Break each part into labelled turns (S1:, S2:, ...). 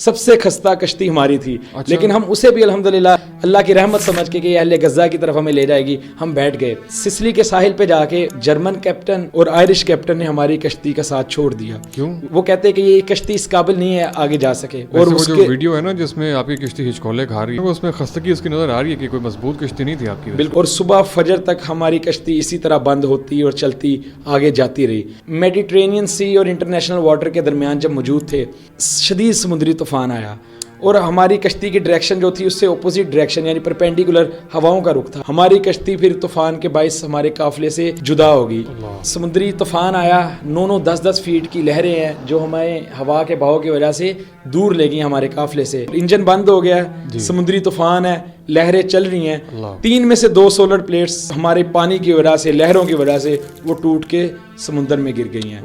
S1: سب سے خستہ کشتی ہماری تھی. لیکن ہم اسے بھی الحمدللہ اللہ کی رحمت سمجھ کے کہ یہ اہل غزہ کی طرف ہمیں لے جائے گی, ہم بیٹھ گئے. سسلی کے ساحل پہ جا کے جرمن کیپٹن اور آئرش کیپٹن نے ہماری کشتی کا ساتھ چھوڑ دیا.
S2: کیوں؟
S1: وہ کہتے ہیں کہ یہ کشتی اس قابل نہیں ہے آگے جا سکے. اور
S2: وہ جو ویڈیو ہے نا جس میں آپ کی کشتی ہچکولے کھا رہی ہے, اس میں خستگی اس کی نظر آ رہی ہے کہ کوئی مضبوط کشتی نہیں تھی آپ کی.
S1: بالکل. اور صبح فجر تک ہماری کشتی اسی طرح بند ہوتی اور چلتی آگے جاتی رہی. میڈیٹرینین سی اور انٹرنیشنل واٹر کے درمیان جب موجود تھے, شدید سمندری طوفان آیا اور ہماری کشتی کی ڈائریکشن جو تھی اس سے اپوزٹ ڈائریکشن یعنی پرپینڈیکولر ہواؤں کا رخ تھا. ہماری کشتی پھر طوفان کے باعث ہمارے قافلے سے جدا ہو گئی. سمندری طوفان آیا, 9 10 فیٹ کی لہریں ہیں جو ہمیں ہوا کے بہاؤ کی وجہ سے دور لے گئی ہمارے قافلے سے. انجن بند ہو گیا, سمندری طوفان ہے, لہریں چل رہی ہیں. 3 میں سے 2 سولر پلیٹس ہمارے پانی کی وجہ سے, لہروں کی وجہ سے وہ ٹوٹ کے سمندر میں گر گئی ہیں.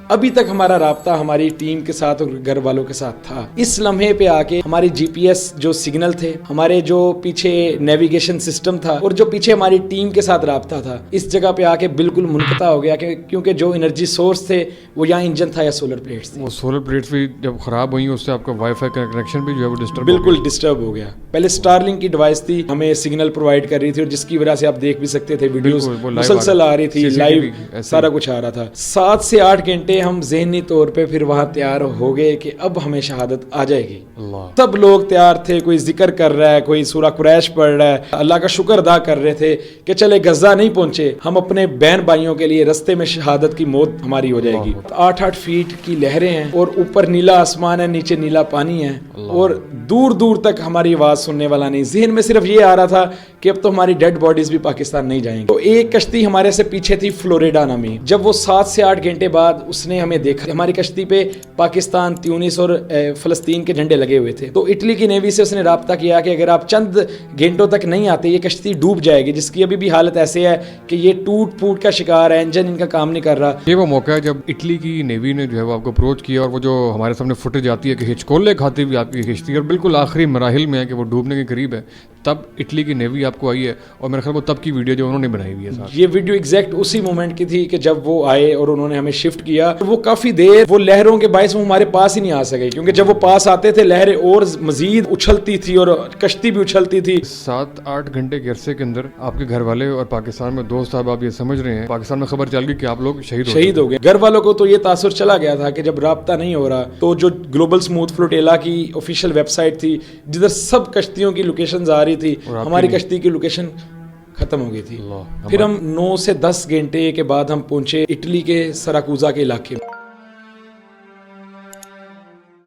S1: ابھی تک ہمارا رابطہ ہماری ٹیم کے ساتھ اور گھر والوں کے ساتھ تھا. اس لمحے پہ آ کے ہماری جی پی ایس جو سگنل تھے, ہمارے جو پیچھے نیویگیشن سسٹم تھا اور جو پیچھے ہماری ٹیم کے ساتھ رابطہ تھا, اس جگہ پہ آ کے بالکل منقطع ہو گیا کیونکہ جو انرجی سورس تھے وہ یا انجن تھا یا سولر پلیٹس تھے.
S2: وہ سولر پلیٹس بھی جب خراب ہوئی اس سے آپ کا وائی فائی کا کنیکشن بھی جو ہے وہ ڈسٹرب
S1: بالکل ڈسٹرب ہو گیا. پہلے اسٹارلنک کی ڈیوائس تھی, ہمیں سگنل پرووائڈ کر رہی تھی اور جس کی وجہ سے آپ دیکھ بھی سکتے تھے ویڈیوز مسلسل آ رہی تھی, لائیو سارا کچھ آ رہا تھا. 7 سے 8 گھنٹے ہم ذہنی طور پہ پھر وہاں تیار ہو گئے کہ اب ہمیں شہادت آ جائے گی. سب لوگ تیار تھے, کوئی ذکر کر رہا ہے, کوئی سورہ قریش پڑھ رہا ہے, اللہ کا شکر ادا کر رہے تھے کہ چلے غزہ نہیں پہنچے, ہم اپنے بہن بھائیوں کے لیے رستے میں شہادت کی موت ہماری ہو جائے گی. 8 فیٹ کی لہریں ہیں اور اوپر نیلا آسمان ہے, نیچے نیلا پانی ہے اور دور دور تک ہماری آواز سننے والا نہیں. ذہن میں صرف یہ آ رہا تھا کہ اب تو ہماری ڈیڈ باڈیز بھی پاکستان نہیں جائیں گی. تو ایک کشتی ہمارے سے پیچھے تھی, فلوریڈا نامی. جب وہ 7 سے 8 گھنٹے بعد اس نے ہمیں دیکھا, ہماری کشتی پہ پاکستان, تیونس اور فلسطین کے جھنڈے لگے ہوئے تھے. تو اٹلی کی نیوی سے اس نے رابطہ کیا کہ اگر آپ چند گھنٹوں تک نہیں آتے یہ کشتی ڈوب جائے گی, جس کی ابھی بھی حالت ایسے ہے کہ یہ ٹوٹ پھوٹ کا شکار ہے, انجن ان کا کام نہیں کر رہا.
S2: یہ وہ موقع ہے جب اٹلی کی نیوی نے جو ہے وہ آپ کو اپروچ کیا اور وہ جو ہمارے سامنے فوٹیج آتی ہے کہ ہچکولے کھاتی ہوئی آپ کی کشتی اور بالکل آخری مراحل میں ہے کہ وہ ڈوبنے کے قریب ہے, تب اٹلی کی نیوی آپ کو آئی ہے. اور میرے خیال وہ تب کی ویڈیو جو انہوں نے بنائی ہوئی ہے.
S1: یہ ویڈیو ایگزیکٹ اسی مومنٹ کی تھی کہ جب وہ آئے اور انہوں نے ہمیں شفٹ کیا. وہ کافی دیر وہ لہروں کے باعث وہ ہمارے پاس ہی نہیں آ سکے, کیونکہ جب وہ پاس آتے تھے لہریں اور مزید اچھلتی تھی اور کشتی بھی اچھلتی تھی.
S2: 7-8 گھنٹے کے عرصے کے اندر آپ کے گھر والے اور پاکستان میں دوست صاحب آپ یہ سمجھ رہے ہیں, پاکستان میں خبر چل گئی کہ آپ لوگ شہید ہو گئے.
S1: گھر والوں کو تو یہ تاثر چلا گیا تھا کہ جب رابطہ نہیں ہو رہا تو جو گلوبل سموتھ فلوٹیلا کی آفیشیل ویب سائٹ تھی جدھر سب کشتیوں کی لوکیشنز آ رہی تھی, ہماری کشتی کی لوکیشن ختم ہو گئی تھی. پھر ہم 9 سے 10 گھنٹے کے بعد ہم پہنچے اٹلی کے سراکوزا کے علاقے میں.